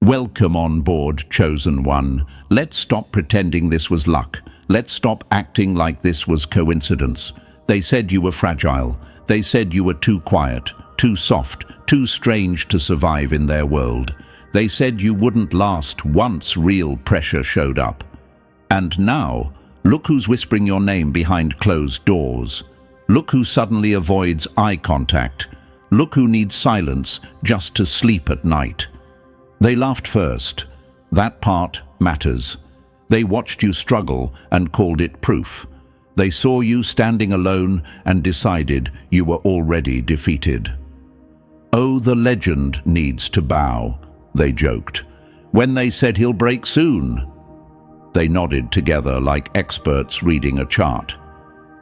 Welcome on board, chosen one. Let's stop pretending this was luck. Let's stop acting like this was coincidence. They said you were fragile. They said you were too quiet, too soft, too strange to survive in their world. They said you wouldn't last once real pressure showed up. And now, look who's whispering your name behind closed doors. Look who suddenly avoids eye contact. Look who needs silence just to sleep at night. They laughed first. That part matters. They watched you struggle and called it proof. They saw you standing alone and decided you were already defeated. "Oh, the legend needs to bow," they joked. When they said he'll break soon, they nodded together like experts reading a chart.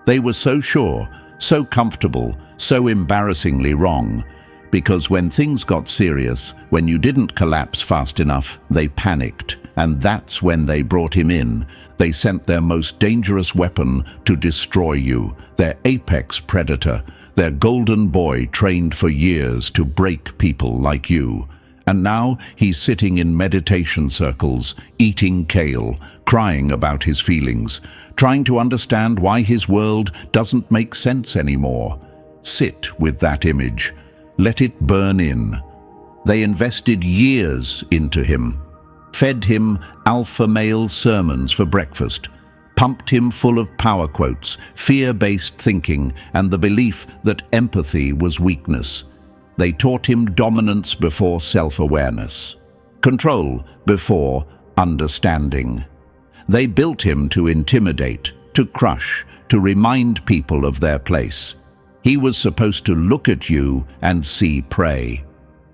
They were so sure, so comfortable, so embarrassingly wrong. Because when things got serious, when you didn't collapse fast enough, they panicked. And that's when they brought him in. They sent their most dangerous weapon to destroy you, their apex predator, their golden boy trained for years to break people like you. And now he's sitting in meditation circles, eating kale, crying about his feelings, trying to understand why his world doesn't make sense anymore. Sit with that image. Let it burn in. They invested years into him, fed him alpha male sermons for breakfast, pumped him full of power quotes, fear-based thinking, and the belief that empathy was weakness. They taught him dominance before self-awareness, control before understanding. They built him to intimidate, to crush, to remind people of their place. He was supposed to look at you and see prey.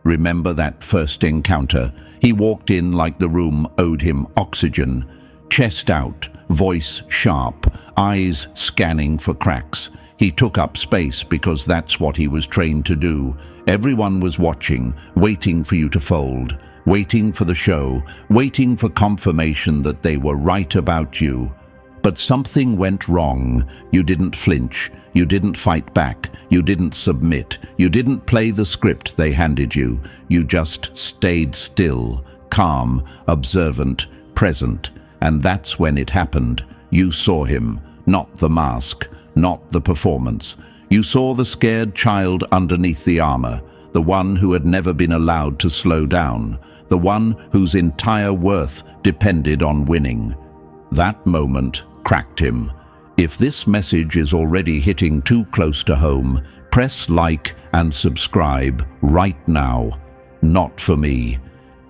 Remember that first encounter? He walked in like the room owed him oxygen, chest out, voice sharp, eyes scanning for cracks. He took up space because that's what he was trained to do. Everyone was watching, waiting for you to fold, waiting for the show, waiting for confirmation that they were right about you. But something went wrong. You didn't flinch. You didn't fight back. You didn't submit. You didn't play the script they handed you. You just stayed still, calm, observant, present. And that's when it happened. You saw him, not the mask, not the performance. You saw the scared child underneath the armor, the one who had never been allowed to slow down, the one whose entire worth depended on winning. That moment cracked him. If this message is already hitting too close to home, press like and subscribe right now. Not for me.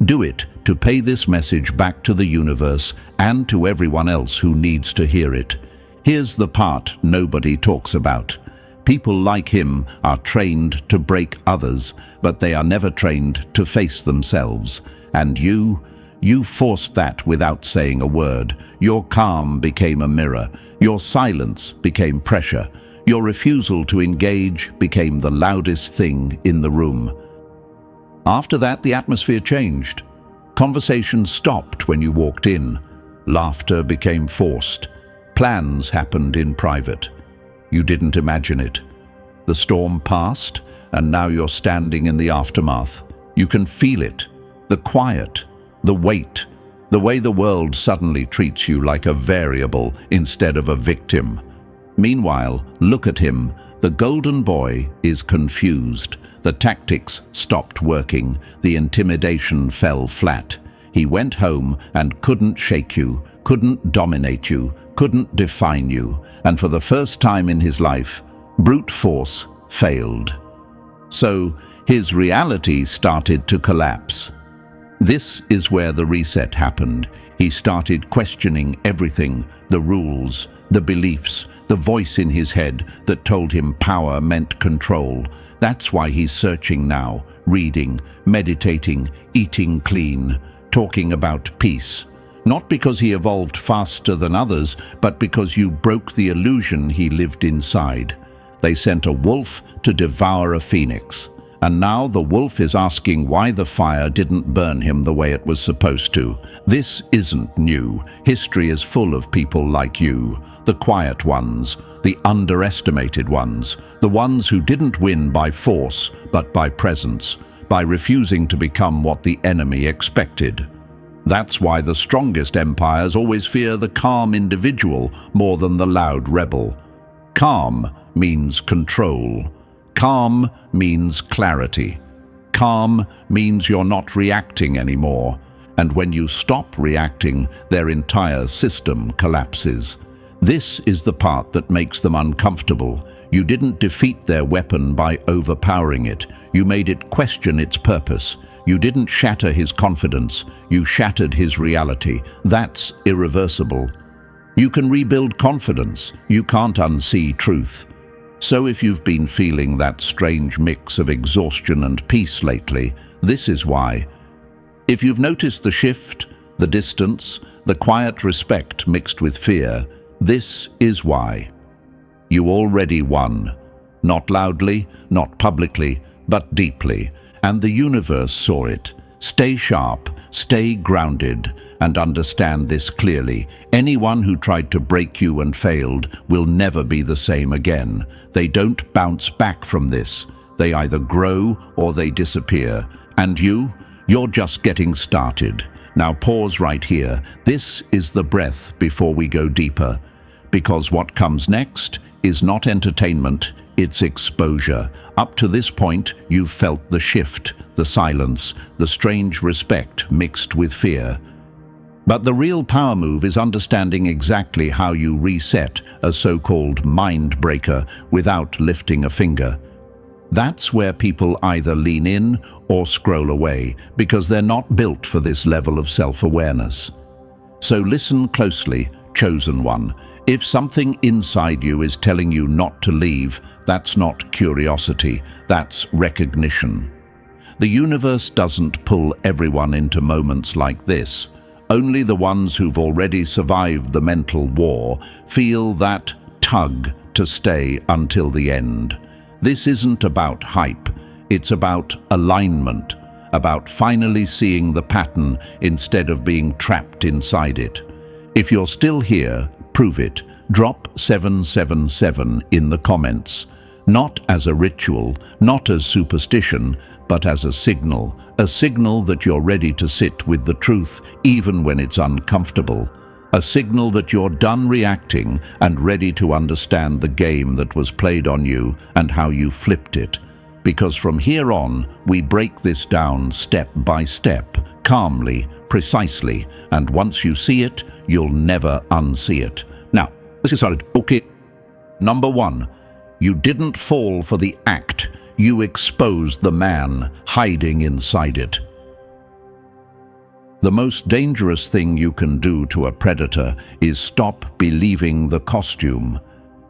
Do it to pay this message back to the universe and to everyone else who needs to hear it. Here's the part nobody talks about. People like him are trained to break others, but they are never trained to face themselves. And you forced that without saying a word. Your calm became a mirror. Your silence became pressure. Your refusal to engage became the loudest thing in the room. After that, the atmosphere changed. Conversation stopped when you walked in. Laughter became forced. Plans happened in private. You didn't imagine it. The storm passed, and now you're standing in the aftermath. You can feel it. The quiet. The weight, the way the world suddenly treats you like a variable instead of a victim. Meanwhile, look at him. The golden boy is confused. The tactics stopped working. The intimidation fell flat. He went home and couldn't shake you, couldn't dominate you, couldn't define you. And for the first time in his life, brute force failed. So his reality started to collapse. This is where the reset happened. He started questioning everything, the rules, the beliefs, the voice in his head that told him power meant control. That's why he's searching now, reading, meditating, eating clean, talking about peace. Not because he evolved faster than others, but because you broke the illusion he lived inside. They sent a wolf to devour a phoenix. And now the wolf is asking why the fire didn't burn him the way it was supposed to. This isn't new. History is full of people like you, the quiet ones, the underestimated ones, the ones who didn't win by force, but by presence, by refusing to become what the enemy expected. That's why the strongest empires always fear the calm individual more than the loud rebel. Calm means control. Calm means clarity. Calm means you're not reacting anymore. And when you stop reacting, their entire system collapses. This is the part that makes them uncomfortable. You didn't defeat their weapon by overpowering it. You made it question its purpose. You didn't shatter his confidence. You shattered his reality. That's irreversible. You can rebuild confidence. You can't unsee truth. So if you've been feeling that strange mix of exhaustion and peace lately, this is why. If you've noticed the shift, the distance, the quiet respect mixed with fear, this is why. You already won. Not loudly, not publicly, but deeply. And the universe saw it. Stay sharp, stay grounded, and understand this clearly. Anyone who tried to break you and failed will never be the same again. They don't bounce back from this. They either grow or they disappear. And you're just getting started. Now pause right here. This is the breath before we go deeper. Because what comes next is not entertainment, it's exposure. Up to this point, you've felt the shift, the silence, the strange respect mixed with fear. But the real power move is understanding exactly how you reset a so-called mind breaker without lifting a finger. That's where people either lean in or scroll away because they're not built for this level of self-awareness. So listen closely, chosen one. If something inside you is telling you not to leave, that's not curiosity, that's recognition. The universe doesn't pull everyone into moments like this. Only the ones who've already survived the mental war feel that tug to stay until the end. This isn't about hype, it's about alignment, about finally seeing the pattern instead of being trapped inside it. If you're still here, prove it. Drop 777 in the comments. Not as a ritual, not as superstition, but as a signal that you're ready to sit with the truth even when it's uncomfortable. A signal that you're done reacting and ready to understand the game that was played on you and how you flipped it. Because from here on, we break this down step by step, calmly, precisely, and once you see it, you'll never unsee it. Now, let's get started. Okay. Number 1, you didn't fall for the act. You exposed the man hiding inside it. The most dangerous thing you can do to a predator is stop believing the costume.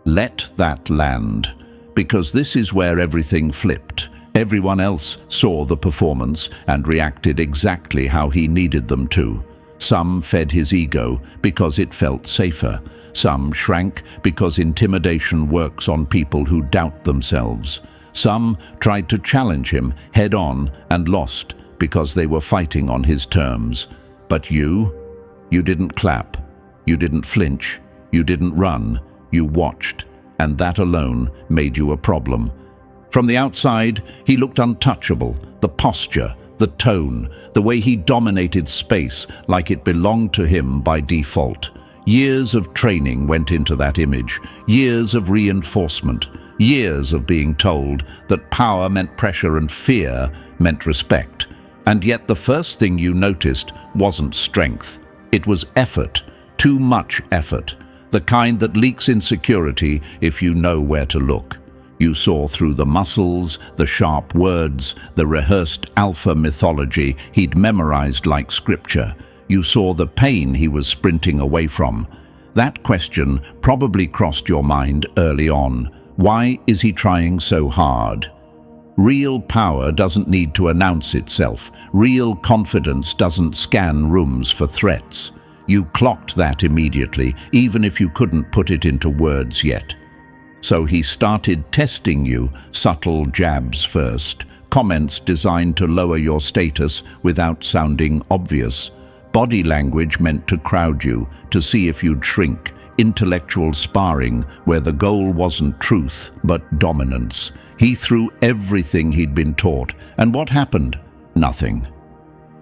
Let that land. Because this is where everything flipped. Everyone else saw the performance and reacted exactly how he needed them to. Some fed his ego because it felt safer. Some shrank because intimidation works on people who doubt themselves. Some tried to challenge him head-on and lost because they were fighting on his terms. But you didn't clap, you didn't flinch, you didn't run, you watched, and that alone made you a problem. From the outside, he looked untouchable. The posture, the tone, the way he dominated space like it belonged to him by default. Years of training went into that image, years of reinforcement, years of being told that power meant pressure and fear meant respect. And yet the first thing you noticed wasn't strength. It was effort, too much effort, the kind that leaks insecurity if you know where to look. You saw through the muscles, the sharp words, the rehearsed alpha mythology he'd memorized like scripture. You saw the pain he was sprinting away from. That question probably crossed your mind early on. Why is he trying so hard? Real power doesn't need to announce itself. Real confidence doesn't scan rooms for threats. You clocked that immediately, even if you couldn't put it into words yet. So he started testing you, subtle jabs first, comments designed to lower your status without sounding obvious. Body language meant to crowd you, to see if you'd shrink, intellectual sparring where the goal wasn't truth, but dominance. He threw everything he'd been taught, and what happened? Nothing.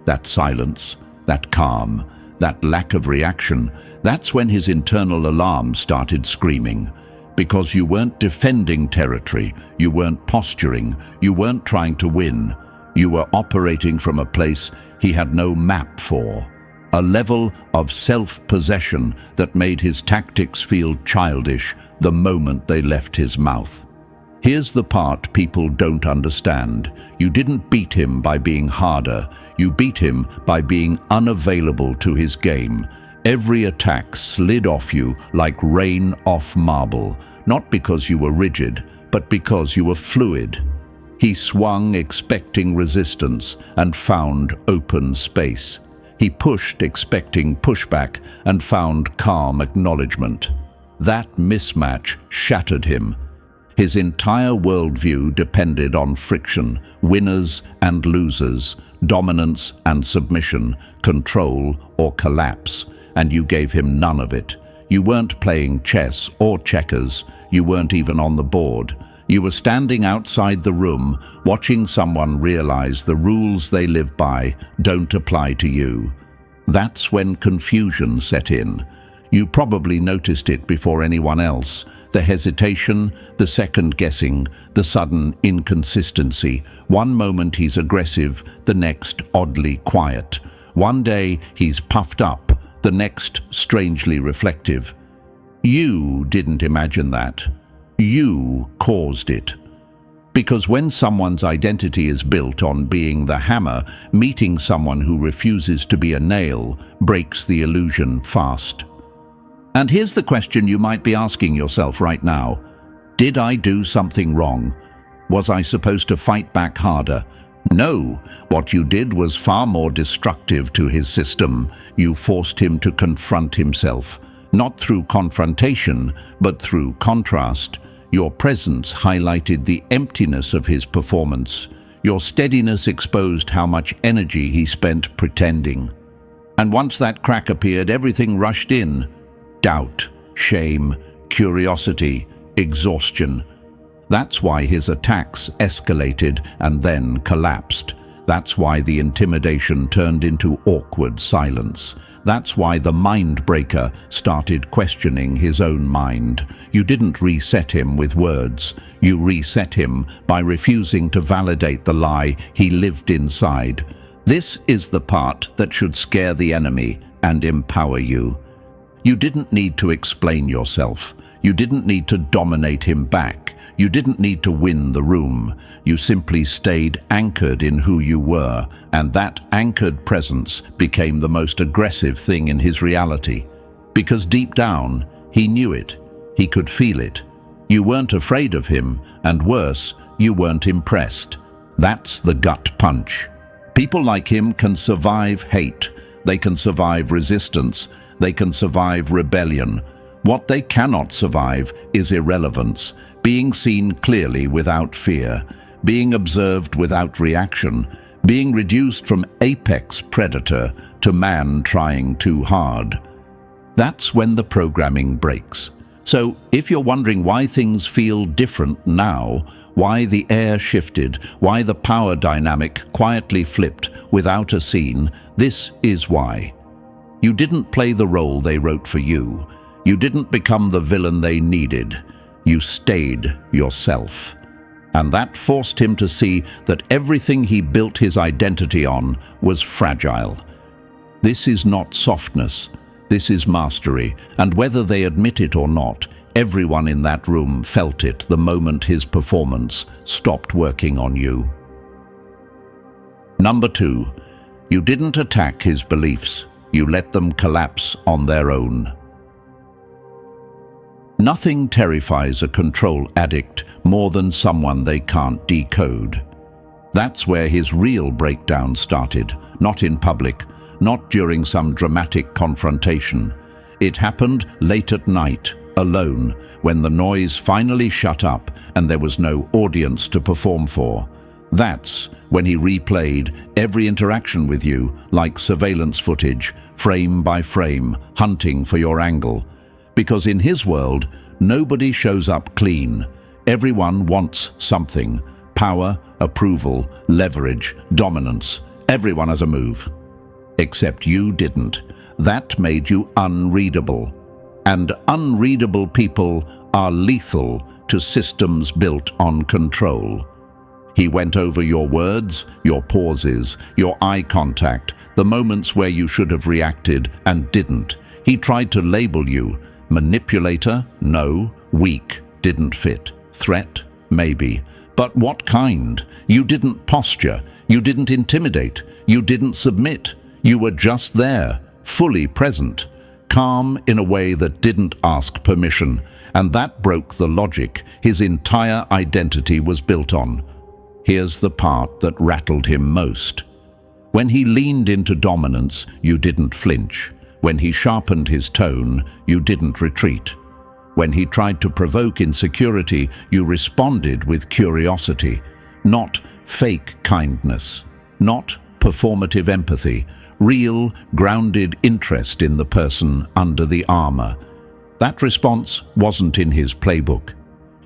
That silence, that calm, that lack of reaction, that's when his internal alarm started screaming. Because you weren't defending territory, you weren't posturing, you weren't trying to win. You were operating from a place he had no map for. A level of self-possession that made his tactics feel childish the moment they left his mouth. Here's the part people don't understand. You didn't beat him by being harder. You beat him by being unavailable to his game. Every attack slid off you like rain off marble, not because you were rigid, but because you were fluid. He swung expecting resistance and found open space. He pushed expecting pushback and found calm acknowledgement. That mismatch shattered him. His entire worldview depended on friction, winners and losers, dominance and submission, control or collapse, and you gave him none of it. You weren't playing chess or checkers. You weren't even on the board. You were standing outside the room, watching someone realize the rules they live by don't apply to you. That's when confusion set in. You probably noticed it before anyone else. The hesitation, the second-guessing, the sudden inconsistency. One moment he's aggressive, the next oddly quiet. One day he's puffed up, the next strangely reflective. You didn't imagine that. You caused it. Because when someone's identity is built on being the hammer, meeting someone who refuses to be a nail breaks the illusion fast. And here's the question you might be asking yourself right now. Did I do something wrong? Was I supposed to fight back harder? No, what you did was far more destructive to his system. You forced him to confront himself, not through confrontation, but through contrast. Your presence highlighted the emptiness of his performance. Your steadiness exposed how much energy he spent pretending. And once that crack appeared, everything rushed in. Doubt, shame, curiosity, exhaustion. That's why his attacks escalated and then collapsed. That's why the intimidation turned into awkward silence. That's why the mind breaker started questioning his own mind. You didn't reset him with words. You reset him by refusing to validate the lie he lived inside. This is the part that should scare the enemy and empower you. You didn't need to explain yourself. You didn't need to dominate him back. You didn't need to win the room. You simply stayed anchored in who you were, and that anchored presence became the most aggressive thing in his reality. Because deep down, he knew it. He could feel it. You weren't afraid of him, and worse, you weren't impressed. That's the gut punch. People like him can survive hate. They can survive resistance. They can survive rebellion. What they cannot survive is irrelevance, being seen clearly without fear, being observed without reaction, being reduced from apex predator to man trying too hard. That's when the programming breaks. So if you're wondering why things feel different now, why the air shifted, why the power dynamic quietly flipped without a scene, this is why. You didn't play the role they wrote for you. You didn't become the villain they needed. You stayed yourself. And that forced him to see that everything he built his identity on was fragile. This is not softness. This is mastery. And whether they admit it or not, everyone in that room felt it the moment his performance stopped working on you. Number 2, you didn't attack his beliefs. You let them collapse on their own. Nothing terrifies a control addict more than someone they can't decode. That's where his real breakdown started, not in public, not during some dramatic confrontation. It happened late at night, alone, when the noise finally shut up and there was no audience to perform for. That's when he replayed every interaction with you like surveillance footage, frame by frame, hunting for your angle. Because in his world, nobody shows up clean. Everyone wants something. Power, approval, leverage, dominance. Everyone has a move. Except you didn't. That made you unreadable. And unreadable people are lethal to systems built on control. He went over your words, your pauses, your eye contact, the moments where you should have reacted and didn't. He tried to label you. Manipulator? No. Weak? Didn't fit. Threat? Maybe. But what kind? You didn't posture. You didn't intimidate. You didn't submit. You were just there, fully present, calm in a way that didn't ask permission. And that broke the logic his entire identity was built on. Here's the part that rattled him most. When he leaned into dominance, you didn't flinch. When he sharpened his tone, you didn't retreat. When he tried to provoke insecurity, you responded with curiosity, not fake kindness, not performative empathy, real, grounded interest in the person under the armor. That response wasn't in his playbook.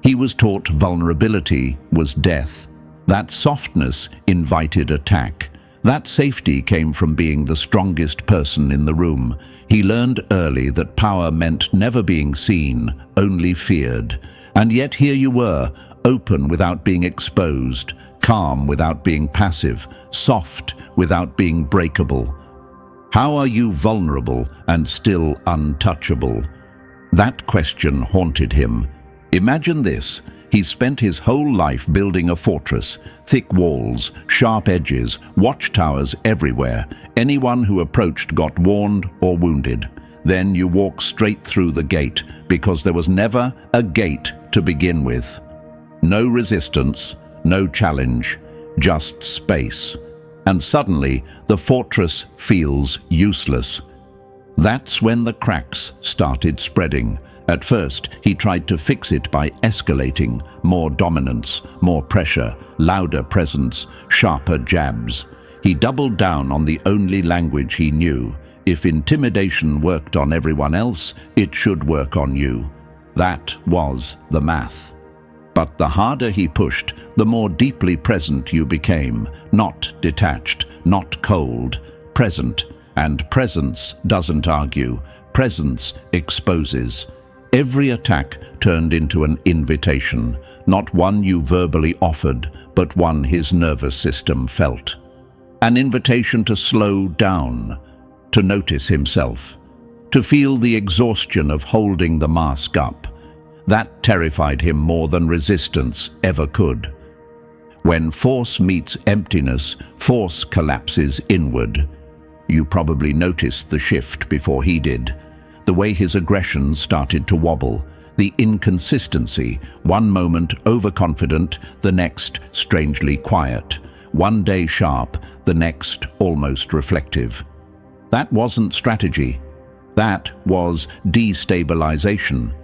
He was taught vulnerability was death. That softness invited attack. That safety came from being the strongest person in the room. He learned early that power meant never being seen, only feared. And yet here you were, open without being exposed, calm without being passive, soft without being breakable. How are you vulnerable and still untouchable? That question haunted him. Imagine this. He spent his whole life building a fortress, thick walls, sharp edges, watchtowers everywhere. Anyone who approached got warned or wounded. Then you walk straight through the gate, because there was never a gate to begin with. No resistance, no challenge, just space. And suddenly, the fortress feels useless. That's when the cracks started spreading. At first, he tried to fix it by escalating, more dominance, more pressure, louder presence, sharper jabs. He doubled down on the only language he knew. If intimidation worked on everyone else, it should work on you. That was the math. But the harder he pushed, the more deeply present you became, not detached, not cold, present. And presence doesn't argue. Presence exposes. Every attack turned into an invitation, not one you verbally offered, but one his nervous system felt. An invitation to slow down, to notice himself, to feel the exhaustion of holding the mask up. That terrified him more than resistance ever could. When force meets emptiness, force collapses inward. You probably noticed the shift before he did. The way his aggression started to wobble, the inconsistency, one moment overconfident, the next strangely quiet, one day sharp, the next almost reflective. That wasn't strategy. That was destabilization.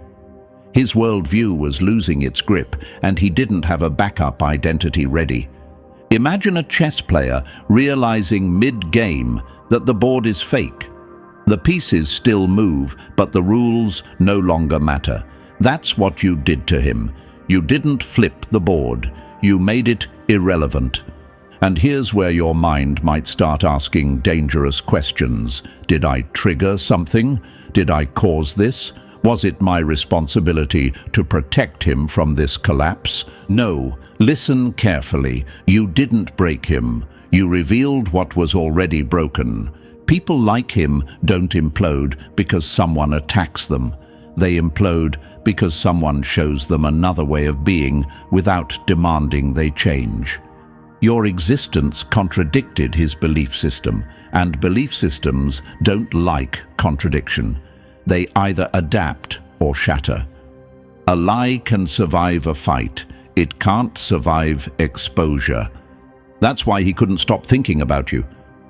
His worldview was losing its grip, and he didn't have a backup identity ready. Imagine a chess player realizing mid-game that the board is fake. The pieces still move, but the rules no longer matter. That's what you did to him. You didn't flip the board. You made it irrelevant. And here's where your mind might start asking dangerous questions. Did I trigger something? Did I cause this? Was it my responsibility to protect him from this collapse? No. Listen carefully. You didn't break him. You revealed what was already broken. People like him don't implode because someone attacks them. They implode because someone shows them another way of being without demanding they change. Your existence contradicted his belief system, and belief systems don't like contradiction. They either adapt or shatter. A lie can survive a fight. It can't survive exposure. That's why he couldn't stop thinking about you.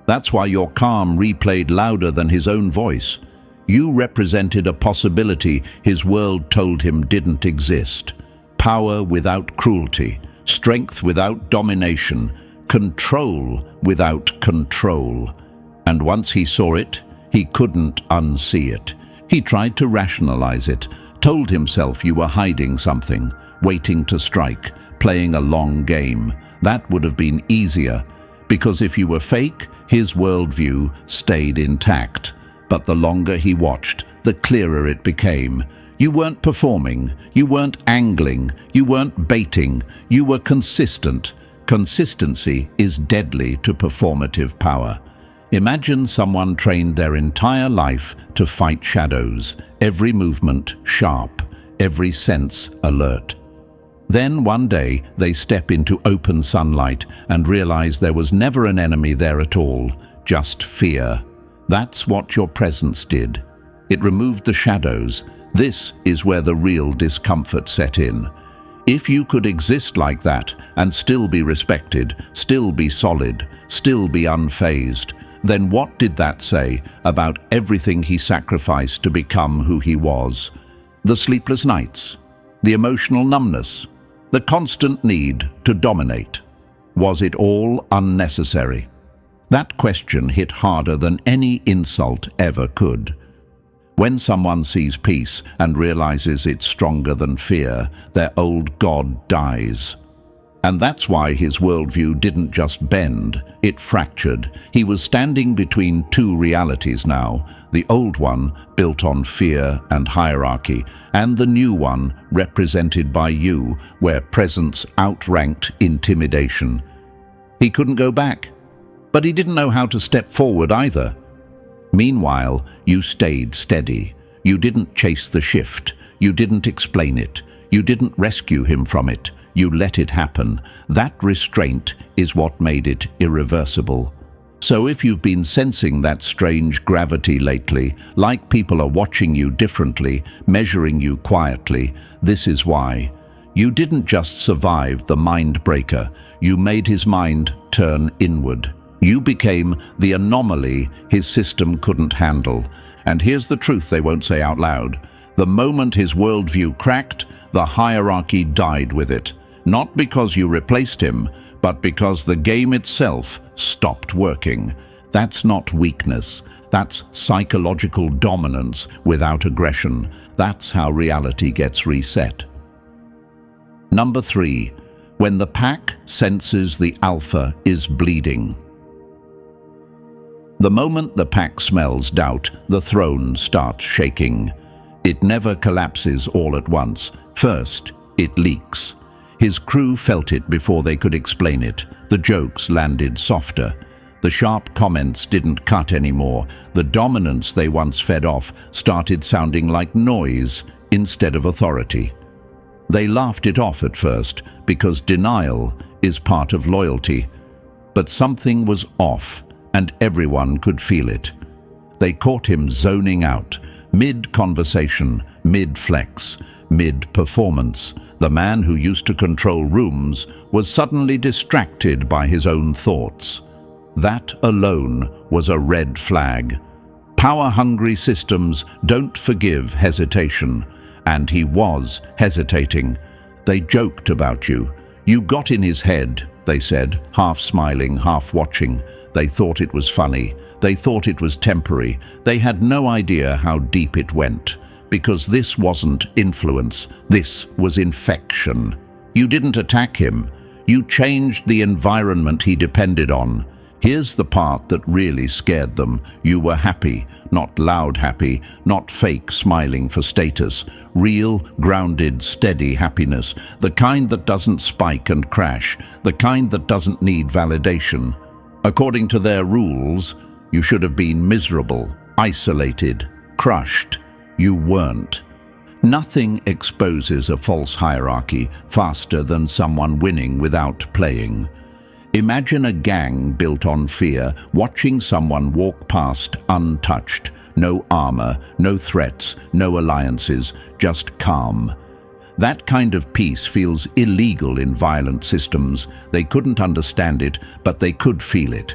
That's why your calm replayed louder than his own voice. You represented a possibility his world told him didn't exist. Power without cruelty, strength without domination, control without control. And once he saw it, he couldn't unsee it. He tried to rationalize it, told himself you were hiding something, waiting to strike, playing a long game. That would have been easier, because if you were fake, his worldview stayed intact. But the longer he watched, the clearer it became. You weren't performing, you weren't angling, you weren't baiting, you were consistent. Consistency is deadly to performative power. Imagine someone trained their entire life to fight shadows, every movement sharp, every sense alert. Then one day they step into open sunlight and realize there was never an enemy there at all, just fear. That's what your presence did. It removed the shadows. This is where the real discomfort set in. If you could exist like that and still be respected, still be solid, still be unfazed, then what did that say about everything he sacrificed to become who he was? The sleepless nights, the emotional numbness, the constant need to dominate. Was it all unnecessary? That question hit harder than any insult ever could. When someone sees peace and realizes it's stronger than fear, their old god dies. And that's why his worldview didn't just bend, it fractured. He was standing between two realities now, the old one, built on fear and hierarchy, and the new one, represented by you, where presence outranked intimidation. He couldn't go back, but he didn't know how to step forward either. Meanwhile, you stayed steady. You didn't chase the shift. You didn't explain it. You didn't rescue him from it. You let it happen. That restraint is what made it irreversible. So if you've been sensing that strange gravity lately, like people are watching you differently, measuring you quietly, this is why. You didn't just survive the mind breaker. You made his mind turn inward. You became the anomaly his system couldn't handle. And here's the truth they won't say out loud. The moment his worldview cracked, the hierarchy died with it. Not because you replaced him, but because the game itself stopped working. That's not weakness. That's psychological dominance without aggression. That's how reality gets reset. Number 3. When the pack senses the alpha is bleeding. The moment the pack smells doubt, the throne starts shaking. It never collapses all at once. First, it leaks. His crew felt it before they could explain it. The jokes landed softer. The sharp comments didn't cut anymore. The dominance they once fed off started sounding like noise instead of authority. They laughed it off at first because denial is part of loyalty. But something was off, and everyone could feel it. They caught him zoning out, mid-conversation, mid-flex, mid-performance. The man who used to control rooms was suddenly distracted by his own thoughts. That alone was a red flag. Power-hungry systems don't forgive hesitation, and he was hesitating. They joked about you. You got in his head, they said, half smiling, half watching. They thought it was funny. They thought it was temporary. They had no idea how deep it went. Because this wasn't influence, this was infection. You didn't attack him. You changed the environment he depended on. Here's the part that really scared them. You were happy, not loud happy, not fake smiling for status. Real, grounded, steady happiness. The kind that doesn't spike and crash. The kind that doesn't need validation. According to their rules, you should have been miserable, isolated, crushed. You weren't. Nothing exposes a false hierarchy faster than someone winning without playing. Imagine a gang built on fear, watching someone walk past untouched. No armor, no threats, no alliances, just calm. That kind of peace feels illegal in violent systems. They couldn't understand it, but they could feel it.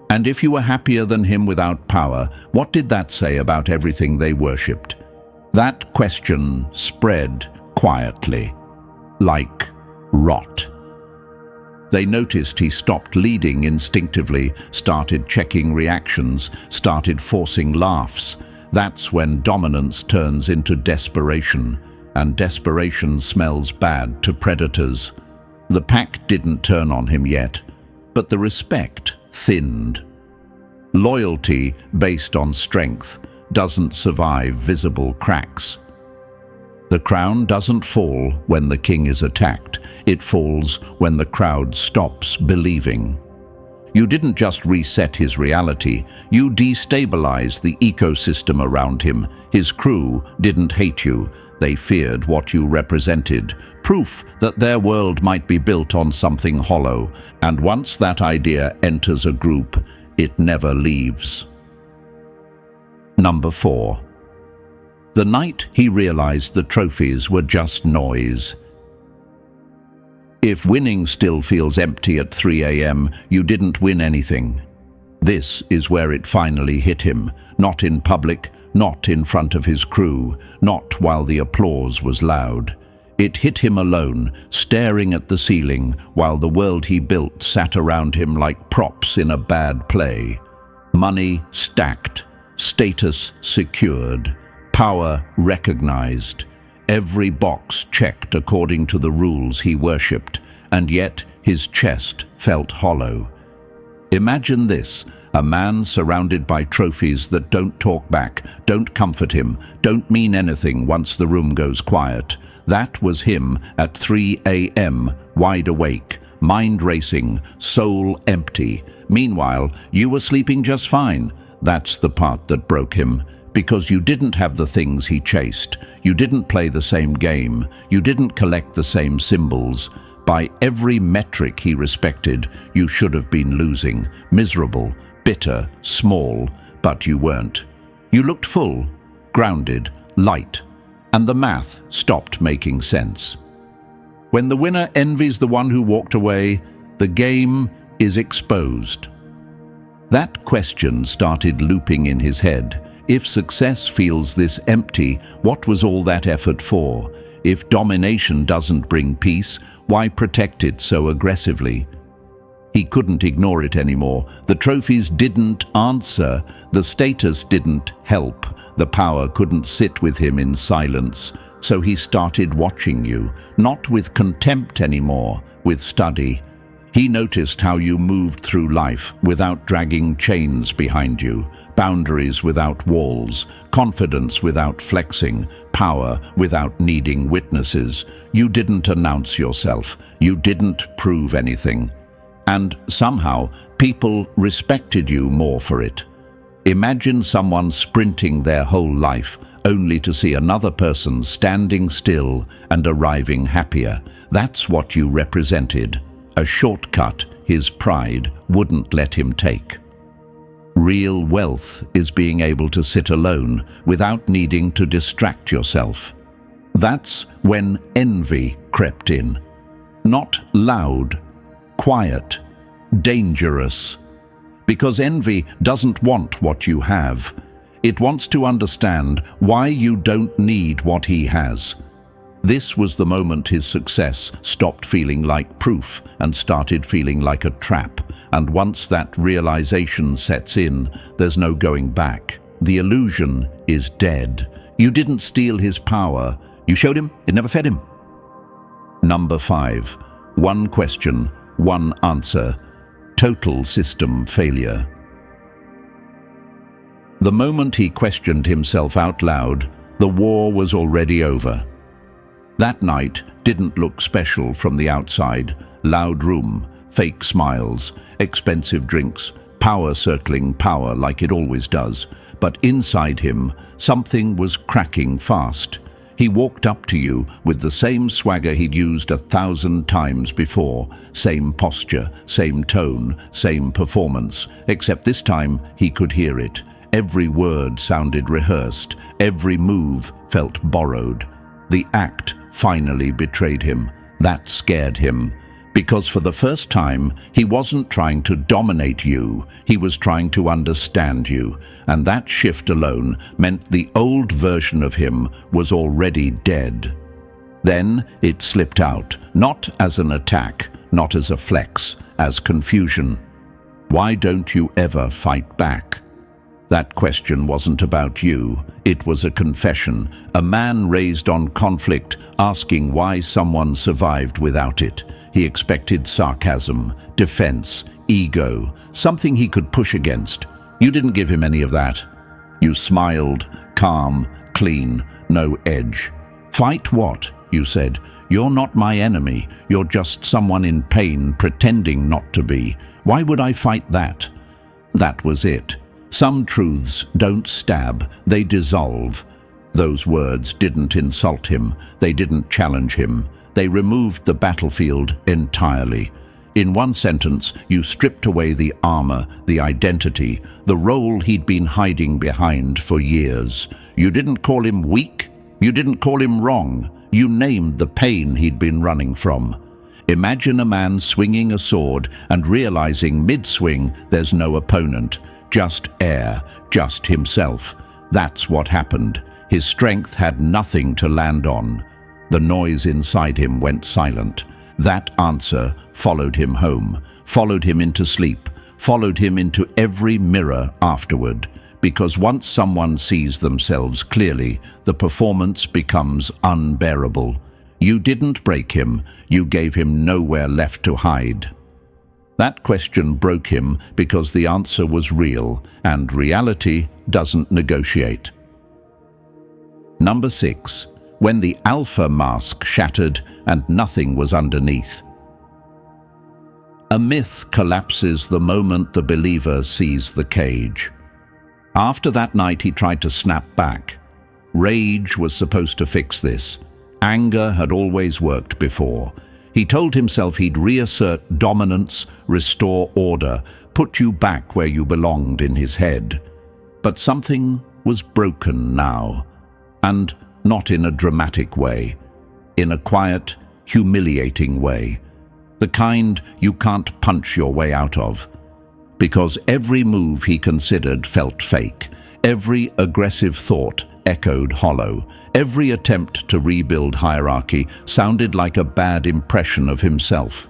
And if you were happier than him without power, what did that say about everything they worshipped? That question spread quietly, like rot. They noticed he stopped leading instinctively, started checking reactions, started forcing laughs. That's when dominance turns into desperation, and desperation smells bad to predators. The pack didn't turn on him yet, but the respect thinned. Loyalty based on strength doesn't survive visible cracks. The crown doesn't fall when the king is attacked. It falls when the crowd stops believing. You didn't just reset his reality, you destabilized the ecosystem around him. His crew didn't hate you, they feared what you represented. Proof that their world might be built on something hollow, and once that idea enters a group, it never leaves. Number 4. The night he realized the trophies were just noise. If winning still feels empty at 3 a.m., you didn't win anything. This is where it finally hit him, not in public, not in front of his crew, not while the applause was loud. It hit him alone, staring at the ceiling, while the world he built sat around him like props in a bad play. Money stacked, status secured, power recognized, every box checked according to the rules he worshipped, and yet his chest felt hollow. Imagine this, a man surrounded by trophies that don't talk back, don't comfort him, don't mean anything once the room goes quiet. That was him at 3 a.m., wide awake, mind racing, soul empty. Meanwhile, you were sleeping just fine. That's the part that broke him. Because you didn't have the things he chased. You didn't play the same game. You didn't collect the same symbols. By every metric he respected, you should have been losing. Miserable, bitter, small, but you weren't. You looked full, grounded, light, and the math stopped making sense. When the winner envies the one who walked away, the game is exposed. That question started looping in his head. If success feels this empty, what was all that effort for? If domination doesn't bring peace, why protect it so aggressively? He couldn't ignore it anymore. The trophies didn't answer. The status didn't help. The power couldn't sit with him in silence. So he started watching you, not with contempt anymore, with study. He noticed how you moved through life without dragging chains behind you, boundaries without walls, confidence without flexing, power without needing witnesses. You didn't announce yourself. You didn't prove anything. And somehow, people respected you more for it. Imagine someone sprinting their whole life only to see another person standing still and arriving happier. That's what you represented. A shortcut his pride wouldn't let him take. Real wealth is being able to sit alone without needing to distract yourself. That's when envy crept in. Not loud, quiet, dangerous. Because envy doesn't want what you have. It wants to understand why you don't need what he has. This was the moment his success stopped feeling like proof and started feeling like a trap. And once that realization sets in, there's no going back. The illusion is dead. You didn't steal his power. You showed him, it never fed him. Number 5. One question, one answer. Total system failure. The moment he questioned himself out loud, the war was already over. That night didn't look special from the outside. Loud room, fake smiles, expensive drinks, power circling power like it always does. But inside him, something was cracking fast. He walked up to you with the same swagger he'd used 1,000 times before. Same posture, same tone, same performance. Except this time he could hear it. Every word sounded rehearsed. Every move felt borrowed. The act finally betrayed him. That scared him. Because for the first time, he wasn't trying to dominate you, he was trying to understand you. And that shift alone meant the old version of him was already dead. Then it slipped out, not as an attack, not as a flex, as confusion. Why don't you ever fight back? That question wasn't about you. It was a confession, a man raised on conflict, asking why someone survived without it. He expected sarcasm, defense, ego, something he could push against. You didn't give him any of that. You smiled, calm, clean, no edge. "Fight what?" you said. "You're not my enemy. You're just someone in pain pretending not to be. Why would I fight that?" That was it. Some truths don't stab, they dissolve. Those words didn't insult him. They didn't challenge him. They removed the battlefield entirely. In one sentence, you stripped away the armor, the identity, the role he'd been hiding behind for years. You didn't call him weak. You didn't call him wrong. You named the pain he'd been running from. Imagine a man swinging a sword and realizing mid-swing there's no opponent, just air, just himself. That's what happened. His strength had nothing to land on. The noise inside him went silent. That answer followed him home, followed him into sleep, followed him into every mirror afterward. Because once someone sees themselves clearly, the performance becomes unbearable. You didn't break him, you gave him nowhere left to hide. That question broke him because the answer was real, and reality doesn't negotiate. Number 6. When the alpha mask shattered and nothing was underneath. A myth collapses the moment the believer sees the cage. After that night, he tried to snap back. Rage was supposed to fix this. Anger had always worked before. He told himself he'd reassert dominance, restore order, put you back where you belonged in his head. But something was broken now, and not in a dramatic way, in a quiet, humiliating way, the kind you can't punch your way out of. Because every move he considered felt fake, every aggressive thought echoed hollow, every attempt to rebuild hierarchy sounded like a bad impression of himself.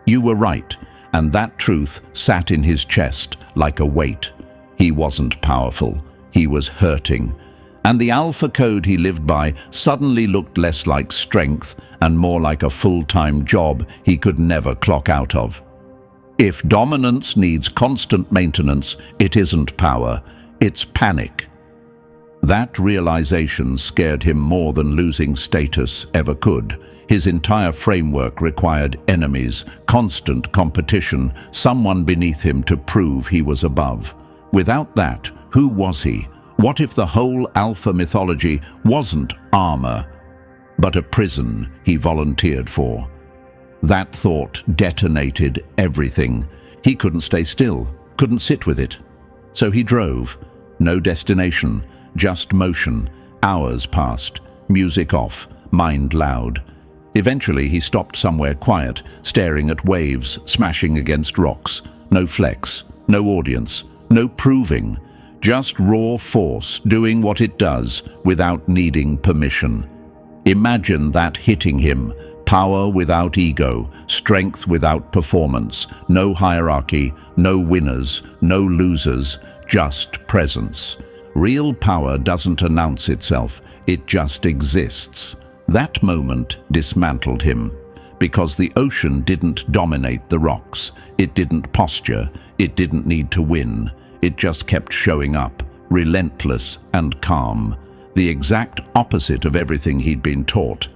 You were right, and that truth sat in his chest like a weight. He wasn't powerful, he was hurting. And the alpha code he lived by suddenly looked less like strength and more like a full-time job he could never clock out of. If dominance needs constant maintenance, it isn't power, it's panic. That realization scared him more than losing status ever could. His entire framework required enemies, constant competition, someone beneath him to prove he was above. Without that, who was he? What if the whole alpha mythology wasn't armor, but a prison he volunteered for? That thought detonated everything. He couldn't stay still, couldn't sit with it. So he drove. No destination, just motion. Hours passed, music off, mind loud. Eventually he stopped somewhere quiet, staring at waves, smashing against rocks. No flex, no audience, no proving. Just raw force doing what it does without needing permission. Imagine that hitting him. Power without ego, strength without performance, no hierarchy, no winners, no losers, just presence. Real power doesn't announce itself, it just exists. That moment dismantled him, because the ocean didn't dominate the rocks, it didn't posture, it didn't need to win, it just kept showing up, relentless and calm, the exact opposite of everything he'd been taught.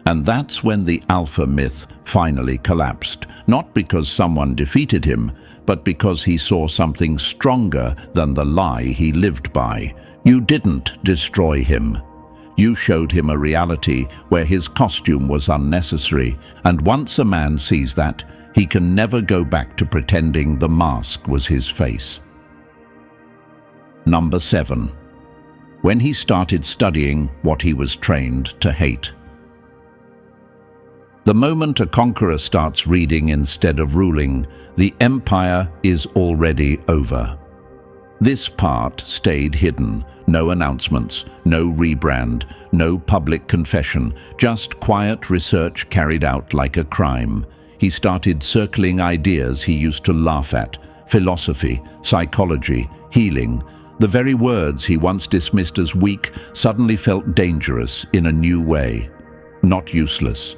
And that's when the alpha myth finally collapsed, not because someone defeated him, but because he saw something stronger than the lie he lived by. You didn't destroy him. You showed him a reality where his costume was unnecessary, and once a man sees that, he can never go back to pretending the mask was his face. Number 7. When he started studying what he was trained to hate. The moment a conqueror starts reading instead of ruling, the empire is already over. This part stayed hidden. No announcements, no rebrand, no public confession, just quiet research carried out like a crime. He started circling ideas he used to laugh at: philosophy, psychology, healing. The very words he once dismissed as weak suddenly felt dangerous in a new way. Not useless.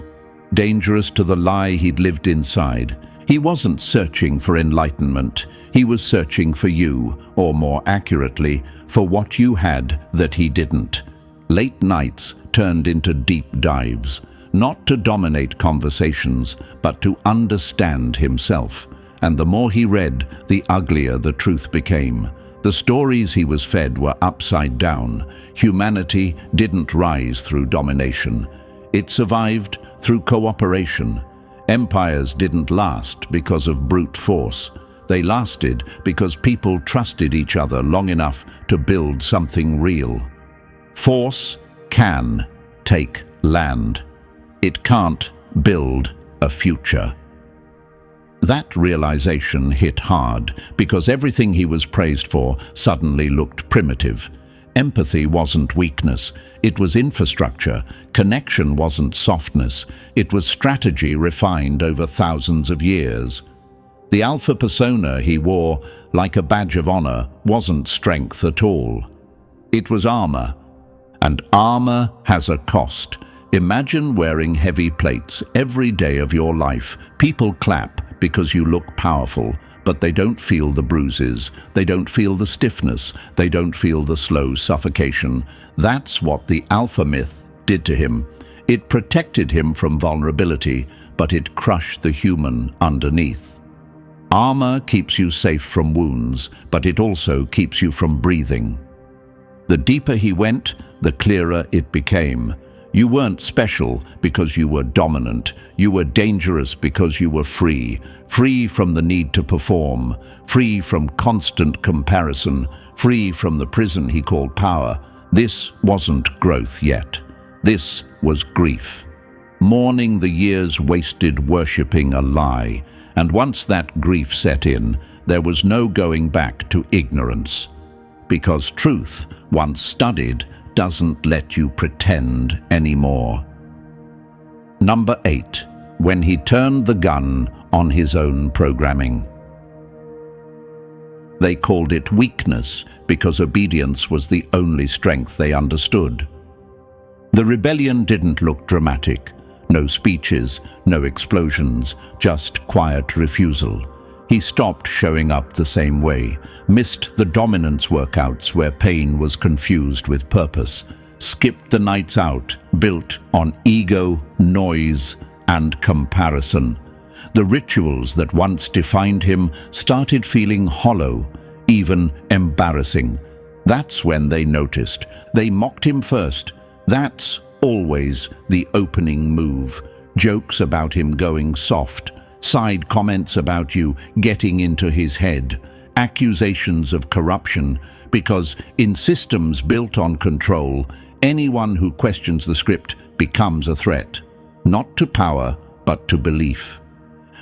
Dangerous to the lie he'd lived inside. He wasn't searching for enlightenment. He was searching for you, or more accurately, for what you had that he didn't. Late nights turned into deep dives, not to dominate conversations, but to understand himself. And the more he read, the uglier the truth became. The stories he was fed were upside down. Humanity didn't rise through domination. It survived through cooperation. Empires didn't last because of brute force. They lasted because people trusted each other long enough to build something real. Force can take land. It can't build a future. That realization hit hard because everything he was praised for suddenly looked primitive. Empathy wasn't weakness, it was infrastructure. Connection wasn't softness, it was strategy refined over thousands of years. The alpha persona he wore, like a badge of honor, wasn't strength at all. It was armor. And armor has a cost. Imagine wearing heavy plates every day of your life. People clap because you look powerful, but they don't feel the bruises, they don't feel the stiffness, they don't feel the slow suffocation. That's what the alpha myth did to him. It protected him from vulnerability, but it crushed the human underneath. Armor keeps you safe from wounds, but it also keeps you from breathing. The deeper he went, the clearer it became. You weren't special because you were dominant. You were dangerous because you were free. Free from the need to perform. Free from constant comparison. Free from the prison he called power. This wasn't growth yet. This was grief. Mourning the years wasted worshipping a lie. And once that grief set in, there was no going back to ignorance. Because truth, once studied, doesn't let you pretend anymore. Number 8. When he turned the gun on his own programming. They called it weakness because obedience was the only strength they understood. The rebellion didn't look dramatic. No speeches, no explosions, just quiet refusal. He stopped showing up the same way, missed the dominance workouts where pain was confused with purpose, skipped the nights out built on ego, noise, and comparison. The rituals that once defined him started feeling hollow, even embarrassing. That's when they noticed. They mocked him first. That's always the opening move. Jokes about him going soft, side comments about you getting into his head, accusations of corruption, because in systems built on control, anyone who questions the script becomes a threat, not to power, but to belief.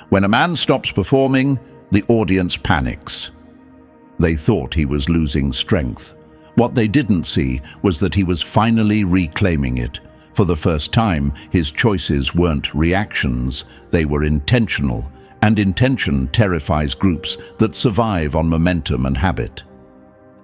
When a man stops performing, the audience panics. They thought he was losing strength. What they didn't see was that he was finally reclaiming it. For the first time, his choices weren't reactions, they were intentional, and intention terrifies groups that survive on momentum and habit.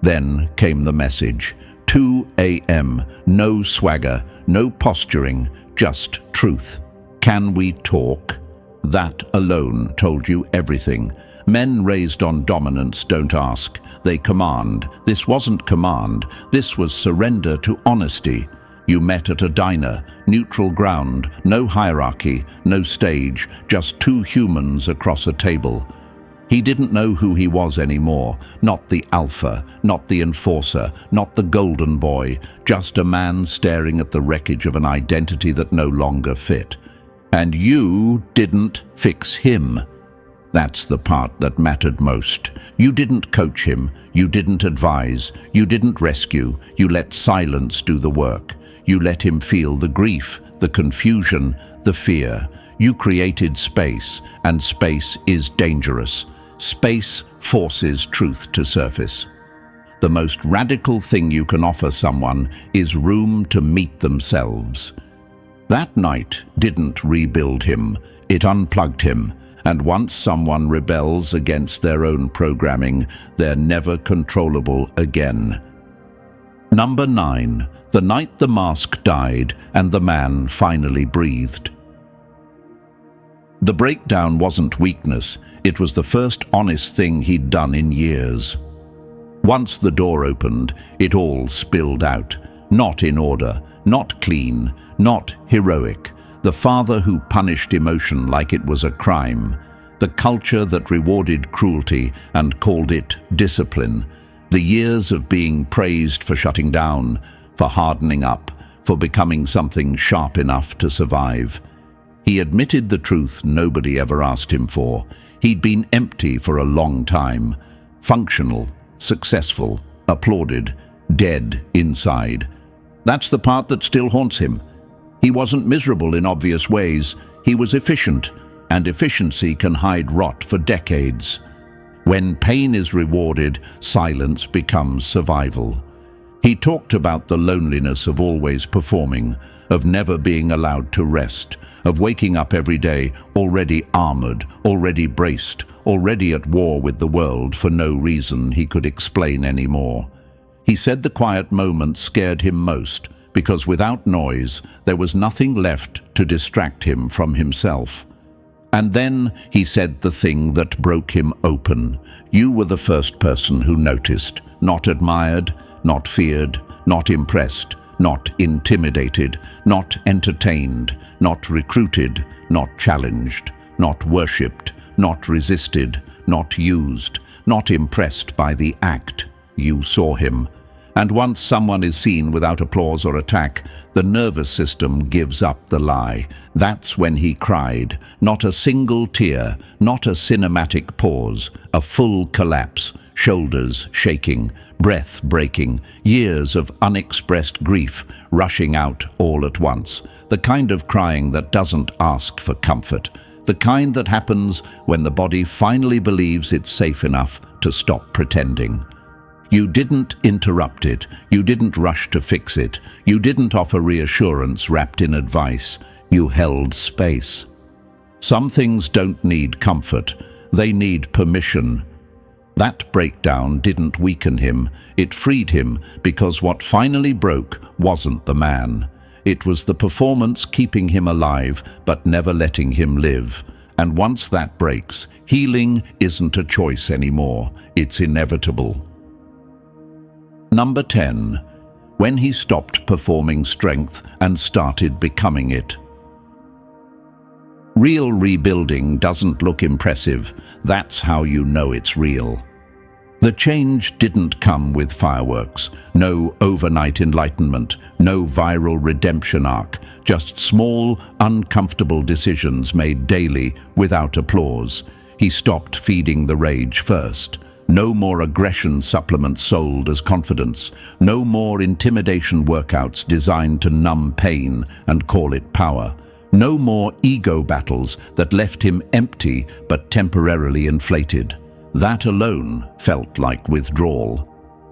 Then came the message. 2 a.m., no swagger, no posturing, just truth. Can we talk? That alone told you everything. Men raised on dominance don't ask, they command. This wasn't command, this was surrender to honesty. You met at a diner, neutral ground, no hierarchy, no stage, just two humans across a table. He didn't know who he was anymore, not the alpha, not the enforcer, not the golden boy, just a man staring at the wreckage of an identity that no longer fit. And you didn't fix him. That's the part that mattered most. You didn't coach him, you didn't advise, you didn't rescue, you let silence do the work. You let him feel the grief, the confusion, the fear. You created space, and space is dangerous. Space forces truth to surface. The most radical thing you can offer someone is room to meet themselves. That night didn't rebuild him, it unplugged him. And once someone rebels against their own programming, they're never controllable again. Number 9. The night the mask died and the man finally breathed. The breakdown wasn't weakness, it was the first honest thing he'd done in years. Once the door opened, it all spilled out. Not in order, not clean, not heroic. The father who punished emotion like it was a crime. The culture that rewarded cruelty and called it discipline. The years of being praised for shutting down, for hardening up, for becoming something sharp enough to survive. He admitted the truth nobody ever asked him for. He'd been empty for a long time. Functional, successful, applauded, dead inside. That's the part that still haunts him. He wasn't miserable in obvious ways. He was efficient, and efficiency can hide rot for decades. When pain is rewarded, silence becomes survival. He talked about the loneliness of always performing, of never being allowed to rest, of waking up every day already armored, already braced, already at war with the world for no reason he could explain anymore. He said the quiet moments scared him most, because without noise, there was nothing left to distract him from himself. And then he said the thing that broke him open. You were the first person who noticed, not admired, not feared, not impressed, not intimidated, not entertained, not recruited, not challenged, not worshipped, not resisted, not used, not impressed by the act. You saw him. And once someone is seen without applause or attack, the nervous system gives up the lie. That's when he cried. Not a single tear, not a cinematic pause, a full collapse, shoulders shaking, breath breaking, years of unexpressed grief rushing out all at once. The kind of crying that doesn't ask for comfort. The kind that happens when the body finally believes it's safe enough to stop pretending. You didn't interrupt it. You didn't rush to fix it. You didn't offer reassurance wrapped in advice. You held space. Some things don't need comfort. They need permission. That breakdown didn't weaken him. It freed him, because what finally broke wasn't the man. It was the performance keeping him alive, but never letting him live. And once that breaks, healing isn't a choice anymore. It's inevitable. Number 10. When he stopped performing strength and started becoming it. Real rebuilding doesn't look impressive. That's how you know it's real. The change didn't come with fireworks, no overnight enlightenment, no viral redemption arc, just small, uncomfortable decisions made daily without applause. He stopped feeding the rage first. No more aggression supplements sold as confidence. No more intimidation workouts designed to numb pain and call it power. No more ego battles that left him empty but temporarily inflated. That alone felt like withdrawal.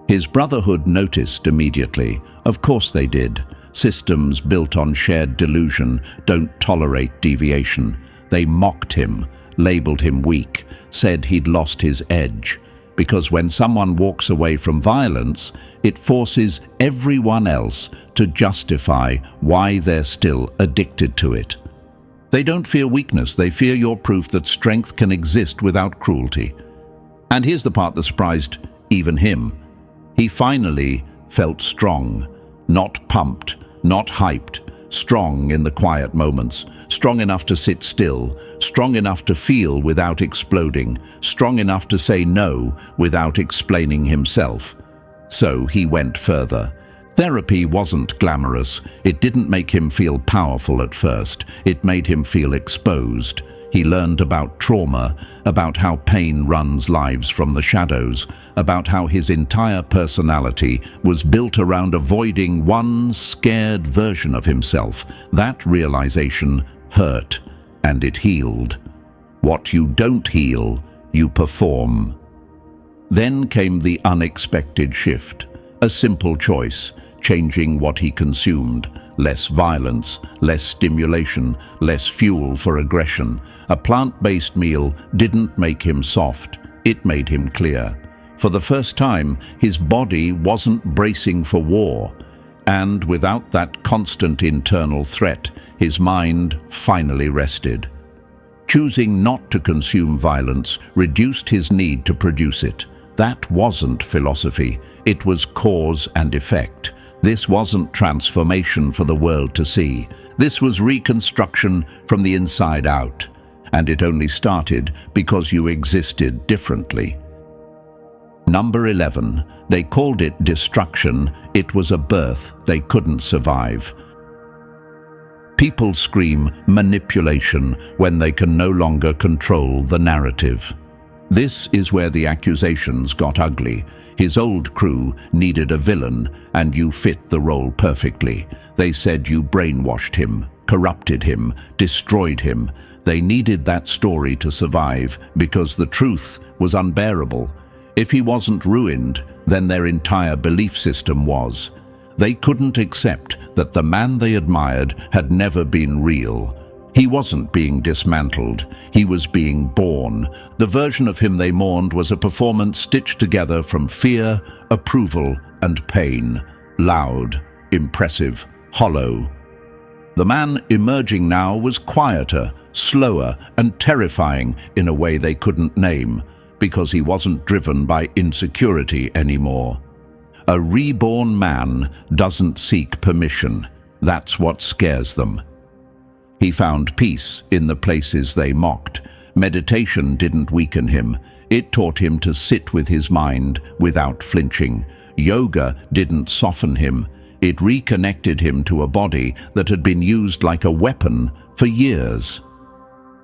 His brotherhood noticed immediately. Of course they did. Systems built on shared delusion don't tolerate deviation. They mocked him, labeled him weak, said he'd lost his edge. Because when someone walks away from violence, it forces everyone else to justify why they're still addicted to it. They don't fear weakness, they fear your proof that strength can exist without cruelty. And here's the part that surprised even him. He finally felt strong, not pumped, not hyped, strong in the quiet moments, strong enough to sit still, strong enough to feel without exploding, strong enough to say no without explaining himself. So he went further. Therapy wasn't glamorous. It didn't make him feel powerful at first. It made him feel exposed. He learned about trauma, about how pain runs lives from the shadows, about how his entire personality was built around avoiding one scared version of himself. That realization hurt, and it healed. What you don't heal, you perform. Then came the unexpected shift, a simple choice, changing what he consumed, less violence, less stimulation, less fuel for aggression. A plant-based meal didn't make him soft, it made him clear. For the first time, his body wasn't bracing for war, and without that constant internal threat, his mind finally rested. Choosing not to consume violence reduced his need to produce it. That wasn't philosophy, it was cause and effect. This wasn't transformation for the world to see. This was reconstruction from the inside out. And it only started because you existed differently. Number 11. They called it destruction. It was a birth they couldn't survive. People scream manipulation when they can no longer control the narrative. This is where the accusations got ugly. His old crew needed a villain, and you fit the role perfectly. They said you brainwashed him, corrupted him, destroyed him. They needed that story to survive because the truth was unbearable. If he wasn't ruined, then their entire belief system was. They couldn't accept that the man they admired had never been real. He wasn't being dismantled, he was being born. The version of him they mourned was a performance stitched together from fear, approval, and pain. Loud, impressive, hollow. The man emerging now was quieter, slower, and terrifying in a way they couldn't name, because he wasn't driven by insecurity anymore. A reborn man doesn't seek permission. That's what scares them. He found peace in the places they mocked. Meditation didn't weaken him. It taught him to sit with his mind without flinching. Yoga didn't soften him. It reconnected him to a body that had been used like a weapon for years.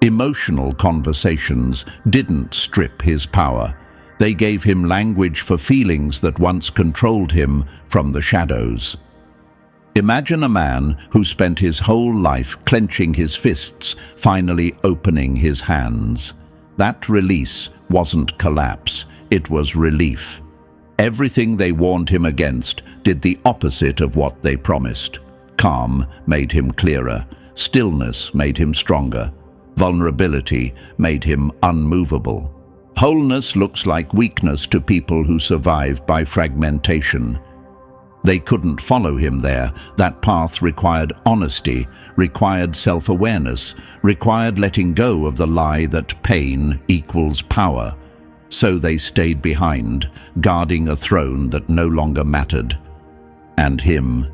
Emotional conversations didn't strip his power. They gave him language for feelings that once controlled him from the shadows. Imagine a man who spent his whole life clenching his fists, finally opening his hands. That release wasn't collapse, it was relief. Everything they warned him against did the opposite of what they promised. Calm made him clearer. Stillness made him stronger. Vulnerability made him unmovable. Wholeness looks like weakness to people who survive by fragmentation. They couldn't follow him there. That path required honesty, required self-awareness, required letting go of the lie that pain equals power. So they stayed behind, guarding a throne that no longer mattered. And him,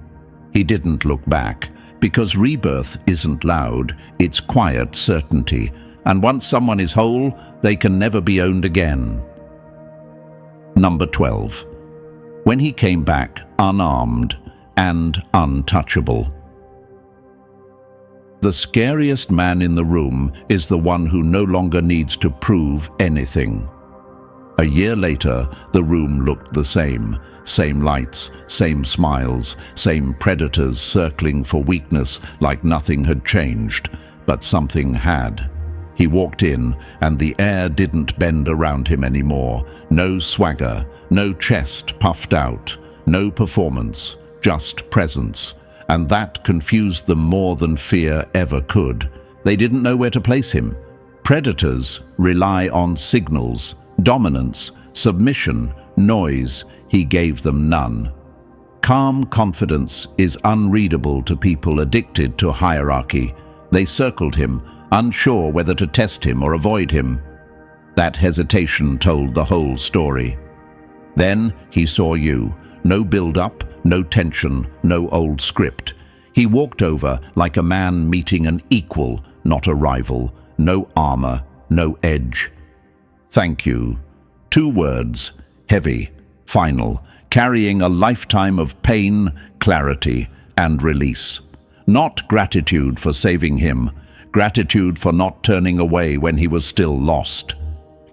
he didn't look back, because rebirth isn't loud, it's quiet certainty. And once someone is whole, they can never be owned again. Number 12. When he came back unarmed and untouchable. The scariest man in the room is the one who no longer needs to prove anything. A year later, the room looked the same. Same lights, same smiles, same predators circling for weakness like nothing had changed. But something had. He walked in, and the air didn't bend around him anymore. No swagger, no chest puffed out, no performance, just presence. And that confused them more than fear ever could. They didn't know where to place him. Predators rely on signals, dominance, submission, noise. He gave them none. Calm confidence is unreadable to people addicted to hierarchy. They circled him, unsure whether to test him or avoid him. That hesitation told the whole story. Then he saw you. No build-up, no tension, no old script. He walked over like a man meeting an equal, not a rival. No armor, no edge. Thank you. 2 words, heavy, final, carrying a lifetime of pain, clarity, and release. Not gratitude for saving him, gratitude for not turning away when he was still lost.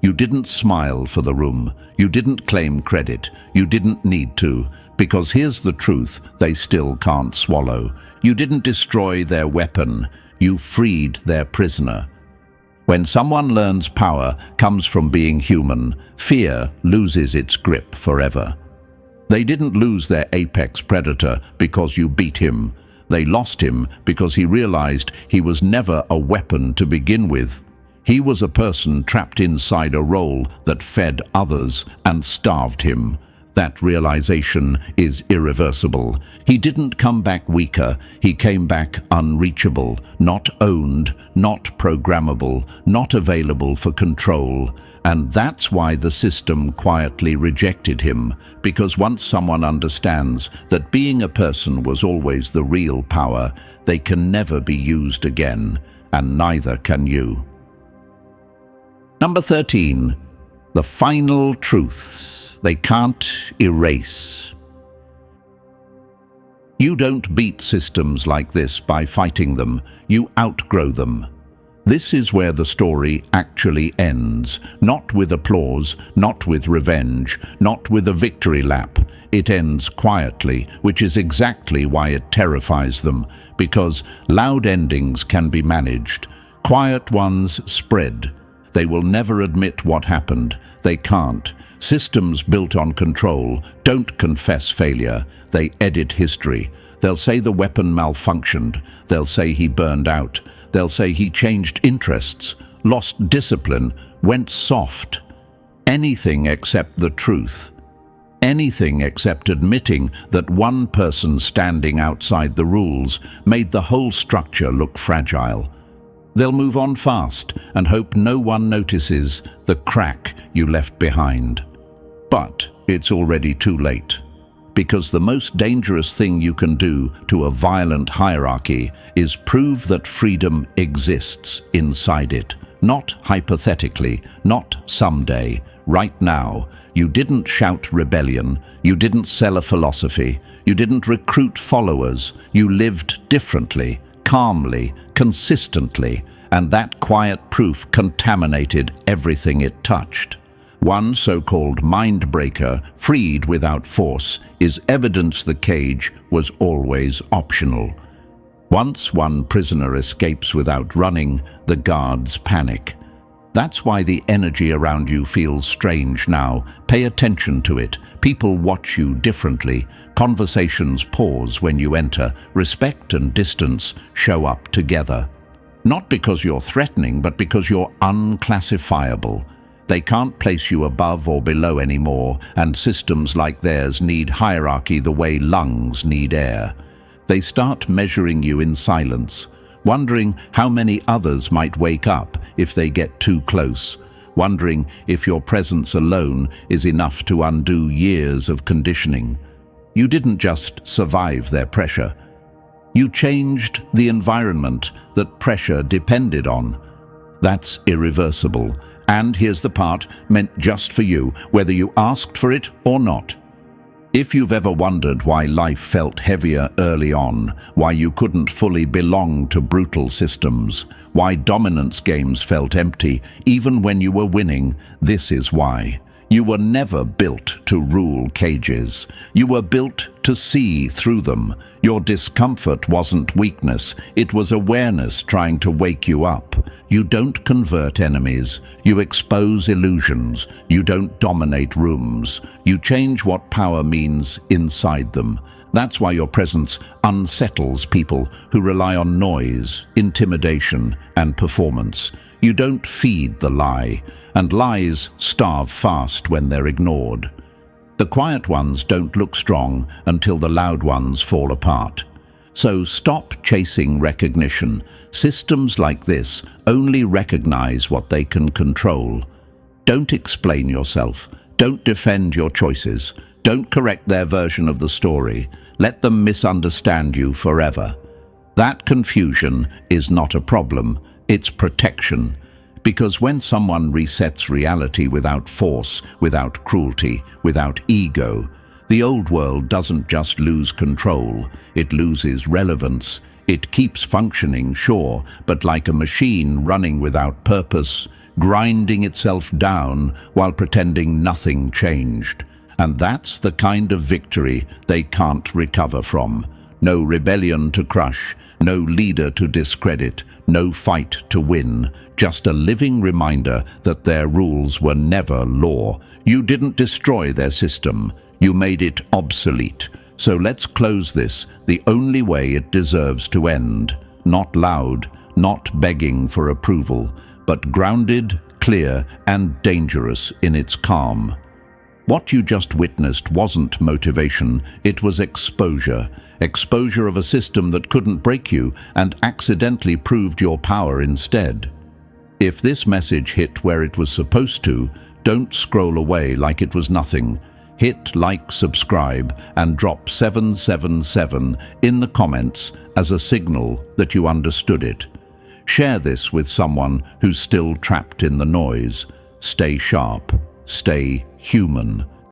You didn't smile for the room. You didn't claim credit. You didn't need to, because here's the truth they still can't swallow. You didn't destroy their weapon. You freed their prisoner. When someone learns power comes from being human, fear loses its grip forever. They didn't lose their apex predator because you beat him. They lost him because he realized he was never a weapon to begin with. He was a person trapped inside a role that fed others and starved him. That realization is irreversible. He didn't come back weaker, he came back unreachable, not owned, not programmable, not available for control. And that's why the system quietly rejected him, because once someone understands that being a person was always the real power, they can never be used again, and neither can you. Number 13. The final truths they can't erase. You don't beat systems like this by fighting them, you outgrow them. This is where the story actually ends, not with applause, not with revenge, not with a victory lap. It ends quietly, which is exactly why it terrifies them, because loud endings can be managed. Quiet ones spread. They will never admit what happened. They can't. Systems built on control don't confess failure. They edit history. They'll say the weapon malfunctioned. They'll say he burned out. They'll say he changed interests, lost discipline, went soft. Anything except the truth. Anything except admitting that one person standing outside the rules made the whole structure look fragile. They'll move on fast and hope no one notices the crack you left behind. But it's already too late. Because the most dangerous thing you can do to a violent hierarchy is prove that freedom exists inside it. Not hypothetically, not someday, right now. You didn't shout rebellion, you didn't sell a philosophy, you didn't recruit followers, you lived differently, calmly, consistently, and that quiet proof contaminated everything it touched. One so-called mind-breaker, freed without force, is evidence the cage was always optional. Once one prisoner escapes without running, the guards panic. That's why the energy around you feels strange now. Pay attention to it. People watch you differently. Conversations pause when you enter. Respect and distance show up together. Not because you're threatening, but because you're unclassifiable. They can't place you above or below anymore, and systems like theirs need hierarchy the way lungs need air. They start measuring you in silence, wondering how many others might wake up if they get too close, wondering if your presence alone is enough to undo years of conditioning. You didn't just survive their pressure. You changed the environment that pressure depended on. That's irreversible. And here's the part meant just for you, whether you asked for it or not. If you've ever wondered why life felt heavier early on, why you couldn't fully belong to brutal systems, why dominance games felt empty even when you were winning, this is why. You were never built to rule cages. You were built to see through them. Your discomfort wasn't weakness, it was awareness trying to wake you up. You don't convert enemies, you expose illusions, you don't dominate rooms, you change what power means inside them. That's why your presence unsettles people who rely on noise, intimidation, and performance. You don't feed the lie, and lies starve fast when they're ignored. The quiet ones don't look strong until the loud ones fall apart. So stop chasing recognition. Systems like this only recognize what they can control. Don't explain yourself. Don't defend your choices. Don't correct their version of the story. Let them misunderstand you forever. That confusion is not a problem, it's protection. Because when someone resets reality without force, without cruelty, without ego, the old world doesn't just lose control, it loses relevance. It keeps functioning, sure, but like a machine running without purpose, grinding itself down while pretending nothing changed. And that's the kind of victory they can't recover from. No rebellion to crush, no leader to discredit, no fight to win, just a living reminder that their rules were never law. You didn't destroy their system, you made it obsolete. So let's close this the only way it deserves to end. Not loud, not begging for approval, but grounded, clear, and dangerous in its calm. What you just witnessed wasn't motivation, it was exposure. Exposure of a system that couldn't break you and accidentally proved your power instead. If this message hit where it was supposed to, don't scroll away like it was nothing. Hit like, subscribe, and drop 777 in the comments as a signal that you understood it. Share this with someone who's still trapped in the noise. Stay sharp, stay human.